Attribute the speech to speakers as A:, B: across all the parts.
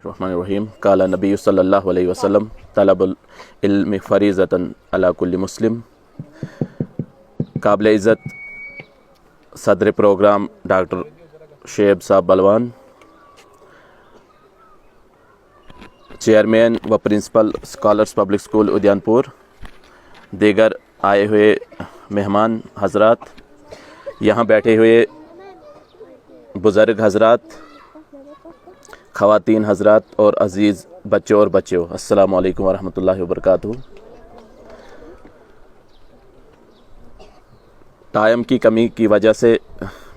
A: बिस्मिल्लाहिर्रहमानिर्रहीम। काला नबी सल्लल्लाहु अलैहि वसल्लम तलबुल इल्म फ़रीज़तन अला कुल्ली मुस्लिम। काबिल इज़्ज़त सदर प्रोग्राम डॉक्टर शेब साहब बलवान, चेयरमैन व प्रिंसिपल स्कॉलर्स पब्लिक स्कूल उद्यानपुर, दीगर आए हुए मेहमान हजरात, यहाँ बैठे हुए बुज़ुर्ग हजरात, ख़वातीन हजरात और अज़ीज़ बच्चों और बच्चों, अस्सलामु अलैकुम वरहमतुल्लाहि वबरकातुहू। टाइम की कमी की वजह से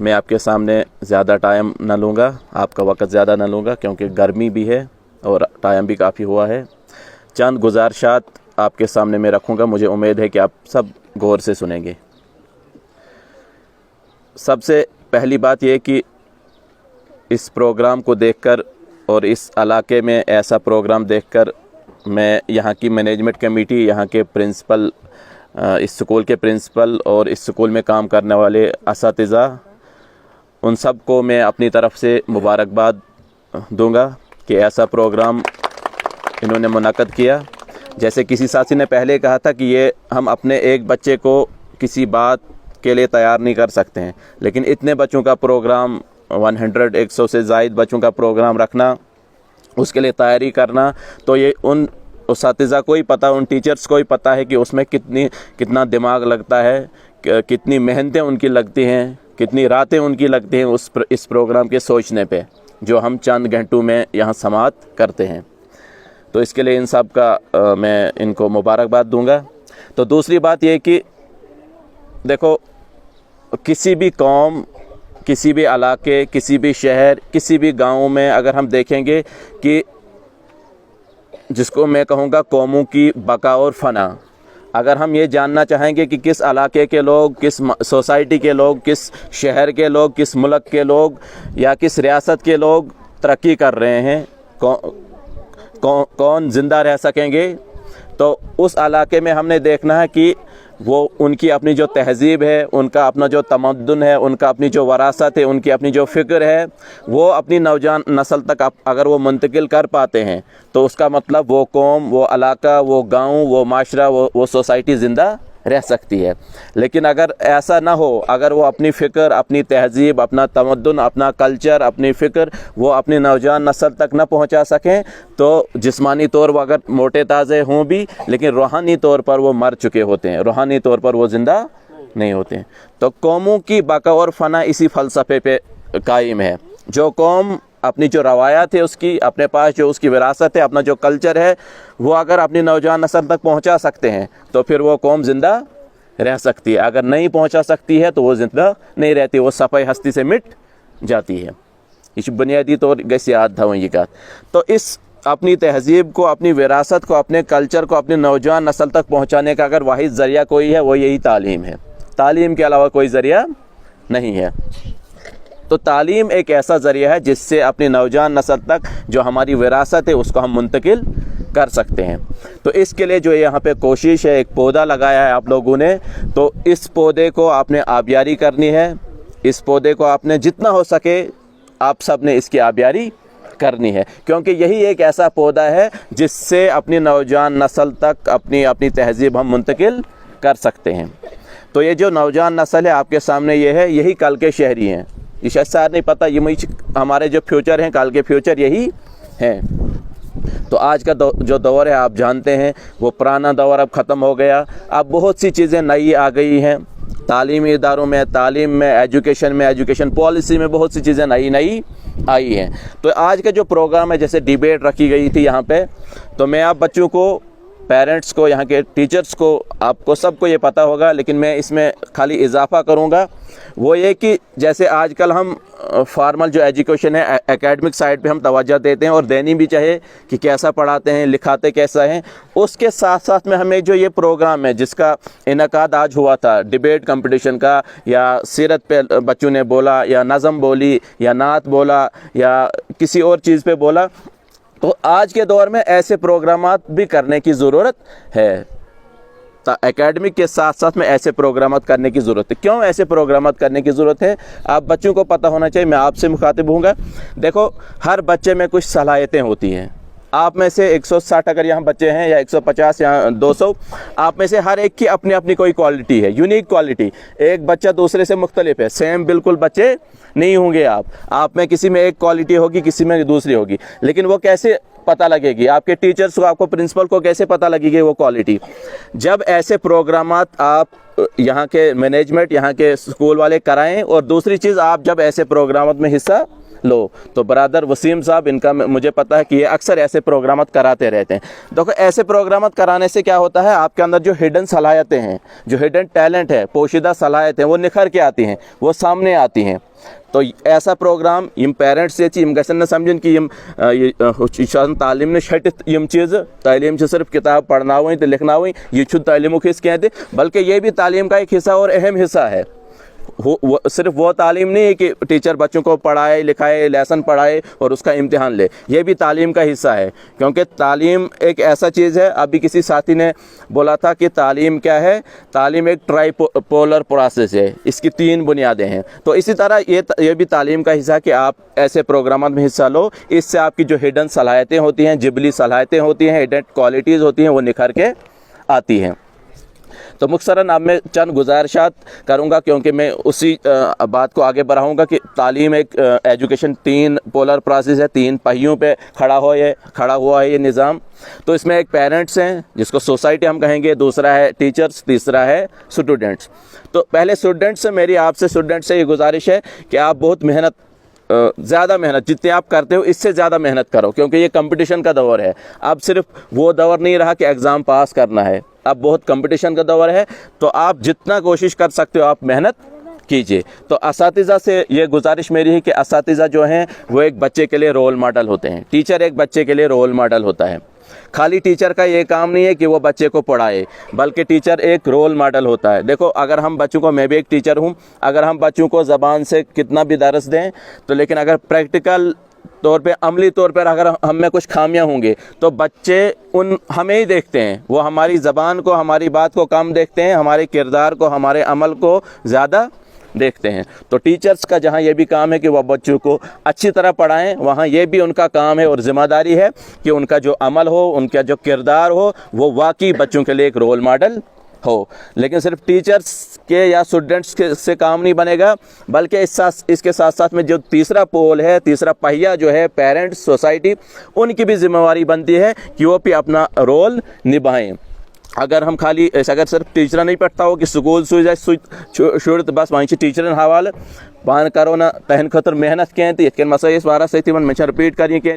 A: मैं आपके सामने ज़्यादा टाइम न लूँगा, आपका वक़्त ज़्यादा न लूँगा, क्योंकि गर्मी भी है और टाइम भी काफ़ी हुआ है। चंद गुज़ारिशात आपके सामने मैं रखूँगा, मुझे उम्मीद है कि आप सब गौर से सुनेंगे। सबसे पहली बात यह कि इस प्रोग्राम को देखकर और इस इलाके में ऐसा प्रोग्राम देखकर मैं यहाँ की मैनेजमेंट कमेटी, यहाँ के प्रिंसिपल, इस स्कूल के प्रिंसिपल और इस स्कूल में काम करने वाले असातिज़ा, उन सब को मैं अपनी तरफ से मुबारकबाद दूंगा कि ऐसा प्रोग्राम इन्होंने मुनक़्क़द किया। जैसे किसी साथी ने पहले कहा था कि ये हम अपने एक बच्चे को किसी बात के लिए तैयार नहीं कर सकते हैं, लेकिन इतने बच्चों का प्रोग्राम 100 से ज़ायद बच्चों का प्रोग्राम रखना, उसके लिए तैयारी करना, तो ये उन उस्ताज़ा को ही पता, उन टीचर्स को ही पता है कि उसमें कितना दिमाग लगता है, कितनी मेहनतें उनकी लगती हैं, कितनी रातें उनकी लगती हैं इस प्रोग्राम के सोचने पे, जो हम चंद घंटों में यहाँ समाअत करते हैं। तो इसके लिए इन सब का मैं इनको मुबारकबाद दूंगा। तो दूसरी बात ये कि देखो, किसी भी कौम, किसी भी इलाके, किसी भी शहर, किसी भी गांव में अगर हम देखेंगे कि जिसको मैं कहूँगा कौमों की बका और फना, अगर हम ये जानना चाहेंगे कि किस इलाके के लोग, किस सोसाइटी के लोग, किस शहर के लोग, किस मुल्क के लोग या किस रियासत के लोग तरक्की कर रहे हैं, कौन ज़िंदा रह सकेंगे, तो उस इलाके में हमने देखना है कि वो उनकी अपनी जो तहज़ीब है, उनका अपना जो तमद्दुन है, उनका अपनी जो वरासत है, उनकी अपनी जो फ़िक्र है, वो अपनी नौजवान नस्ल तक अगर वो मुंतकिल कर पाते हैं तो उसका मतलब वो कौम, वो इलाका, वो गांव, वो माशरा, वो सोसाइटी ज़िंदा रह सकती है। लेकिन अगर ऐसा ना हो, अगर वो अपनी फ़िक्र, अपनी तहज़ीब, अपना तमद्दुन, अपना कल्चर, अपनी फ़िक्र वो अपनी नौजवान नस्ल तक ना पहुंचा सकें, तो जिस्मानी तौर पर अगर मोटे ताज़े हों भी, लेकिन रूहानी तौर पर वो मर चुके होते हैं, रूहानी तौर पर वो ज़िंदा नहीं होते हैं। तो कौमों की बका और फना इसी फ़लसफ़े पे कायम है। जो कौम अपनी जो रवायात है, उसकी अपने पास जो उसकी विरासत है, अपना जो कल्चर है, वो अगर अपनी नौजवान नस्ल तक पहुंचा सकते हैं तो फिर वो कौम ज़िंदा रह सकती है। अगर नहीं पहुंचा सकती है तो वो ज़िंदा नहीं रहती, वो सफ़ाई हस्ती से मिट जाती है। ये बुनियादी तौर गैस याद था वही का। तो इस अपनी तहज़ीब को, अपनी विरासत को, अपने कल्चर को अपनी नौजवान नस्ल तक पहुँचाने का अगर वाहिद ज़रिया कोई है, वो यही तालीम है। तालीम के अलावा कोई ज़रिया नहीं है। तो तालीम एक ऐसा ज़रिया है जिससे अपनी नौजवान नस्ल तक जो हमारी विरासत है उसको हम मुंतकिल कर सकते हैं। तो इसके लिए जो यहाँ पे कोशिश है, एक पौधा लगाया है आप लोगों ने, तो इस पौधे को आपने आबियारी करनी है। इस पौधे को आपने जितना हो सके आप सब ने इसकी आबियारी करनी है, क्योंकि यही एक ऐसा पौधा है जिससे अपनी नौजवान नस्ल तक अपनी तहज़ीब हम मुंतकिल कर सकते हैं। तो ये जो नौजवान नस्ल है आपके सामने ये है, यही कल के शहरी हैं। ये शायद सार नहीं पता, ये हमारे जो फ्यूचर हैं, कल के फ्यूचर यही हैं। तो आज का जो दौर है आप जानते हैं, वो पुराना दौर अब ख़त्म हो गया। अब बहुत सी चीज़ें नई आ गई हैं, तालीमी इदारों में, तालीम में, एजुकेशन पॉलिसी में बहुत सी चीज़ें नई आई हैं। तो आज का जो प्रोग्राम है, जैसे डिबेट रखी गई थी यहाँ पे, तो मैं आप बच्चों को, पेरेंट्स को, यहाँ के टीचर्स को, आपको सबको ये पता होगा, लेकिन मैं इसमें खाली इजाफा करूँगा, वो ये कि जैसे आजकल हम फॉर्मल जो एजुकेशन है, एकेडमिक साइड पे हम तवज्जो देते हैं और देनी भी चाहिए कि कैसा पढ़ाते हैं, लिखाते कैसा हैं। उसके साथ साथ में हमें जो ये प्रोग्राम है जिसका इनकाद आज हुआ था, डिबेट कंपटीशन का, या सीरत पे बच्चों ने बोला, या नज़म बोली, या नात बोला, या किसी और चीज़ पे बोला, तो आज के दौर में ऐसे प्रोग्रामात भी करने की ज़रूरत है एकेडमिक के साथ साथ में ऐसे प्रोग्राम करने की ज़रूरत है। क्यों ऐसे प्रोग्राम करने की ज़रूरत है, आप बच्चों को पता होना चाहिए। मैं आपसे मुखातिब हूँगा। देखो, हर बच्चे में कुछ सलाहियतें होती हैं। आप में से 160 अगर यहाँ बच्चे हैं या 150 या 200, आप में से हर एक की अपनी अपनी कोई क्वालिटी है, यूनिक क्वालिटी। एक बच्चा दूसरे से मुख्तलिफ है, सेम बिल्कुल बच्चे नहीं होंगे। आप में किसी में एक क्वालिटी होगी, किसी में दूसरी होगी, लेकिन वो कैसे पता लगेगी? आपके टीचर्स को, आपको प्रिंसिपल को कैसे पता लगेगी वो क्वालिटी? जब ऐसे प्रोग्रामात आप यहाँ के मैनेजमेंट, यहाँ के स्कूल वाले कराएं, और दूसरी चीज़, आप जब ऐसे प्रोग्रामात में हिस्सा लो तो ब्रदर वसीम साहब, इनका मुझे पता है कि ये अक्सर ऐसे प्रोग्राम कराते रहते हैं। देखो, ऐसे प्रोग्राम कराने से क्या होता है, आपके अंदर जो हिडन सलाहियतें हैं, जो हिडन टैलेंट है, पोशीदा सलाहियतें, वो निखर के आती हैं, वो सामने आती हैं। तो ऐसा प्रोग्राम यम पेरेंट्स ये गसन समझन कि यम तालीम ने छट यम चीज़, तालीम सिर्फ किताब पढ़ना तो लिखना ये तालीमुक हिस्सा कह, बल्कि ये भी तालीम का एक हिस्सा और अहम हिस्सा है। सिर्फ वो तालीम नहीं है कि टीचर बच्चों को पढ़ाए लिखाए, लेसन पढ़ाए और उसका इम्तिहान ले, ये भी तालीम का हिस्सा है। क्योंकि तालीम एक ऐसा चीज़ है, अभी किसी साथी ने बोला था कि तालीम क्या है, तालीम एक ट्राइपोलर प्रोसेस है, इसकी 3 बुनियादें हैं। तो इसी तरह ये भी तालीम का हिस्सा है कि आप ऐसे प्रोग्राम में हिस्सा लो। इससे आपकी जो हिडन सलाहियतें होती हैं, जिबली सलाहियतें होती हैं, हिडन क्वालिटीज़ होती हैं, वो निखर के आती हैं। तो मुख्तसरन अब मैं चंद गुजारिशात करूँगा, क्योंकि मैं उसी बात को आगे बढ़ाऊँगा कि तालीम एक एजुकेशन 3 पोलर प्रोसेस है, 3 पहियों पे खड़ा हुआ है ये निज़ाम। तो इसमें एक पेरेंट्स हैं जिसको सोसाइटी हम कहेंगे, दूसरा है टीचर्स, तीसरा है स्टूडेंट्स। तो पहले स्टूडेंट्स से मेरी आपसे स्टूडेंट्स से ये गुजारिश है कि आप बहुत ज़्यादा मेहनत जितनी आप करते हो इससे ज़्यादा मेहनत करो, क्योंकि ये कंपटीशन का दौर है। अब सिर्फ वो दौर नहीं रहा कि एग्ज़ाम पास करना है, अब बहुत कंपटीशन का दौर है। तो आप जितना कोशिश कर सकते हो आप मेहनत कीजिए। तो असातिज़ा से ये गुजारिश मेरी है कि असातिज़ा जो हैं वो एक बच्चे के लिए रोल मॉडल होते हैं। टीचर एक बच्चे के लिए रोल मॉडल होता है। खाली टीचर का ये काम नहीं है कि वो बच्चे को पढ़ाए, बल्कि टीचर एक रोल मॉडल होता है। देखो, अगर हम बच्चों को, मैं भी एक टीचर हूँ, अगर हम बच्चों को ज़बान से कितना भी दर्स दें तो, लेकिन अगर प्रैक्टिकल तौर पे, अमली तौर पर अगर हम में कुछ खामियां होंगे तो बच्चे हमें ही देखते हैं। वो हमारी ज़बान को, हमारी बात को कम देखते हैं, हमारे किरदार को, हमारे अमल को ज़्यादा देखते हैं। तो टीचर्स का जहाँ ये भी काम है कि वह बच्चों को अच्छी तरह पढ़ाएं, वहाँ ये भी उनका काम है और ज़िम्मेदारी है कि उनका जो अमल हो, उनका जो किरदार हो, वो वाकई बच्चों के लिए एक रोल मॉडल हो। लेकिन सिर्फ टीचर्स के या स्टूडेंट्स के से काम नहीं बनेगा, बल्कि इसके साथ साथ में जो तीसरा पोल है, तीसरा पहिया जो है, पेरेंट्स, सोसाइटी, उनकी भी जिम्मेवारी बनती है कि वो भी अपना रोल निभाएं। अगर हम खाली अगर सिर्फ टीचर नहीं पढ़ता हो कि स्कूल शुरू तो बस वहीं से टीचर हवाले पान करो ना तहन खतर मेहनत कहें तो इतने मसा इस बार से रिपीट करिए कि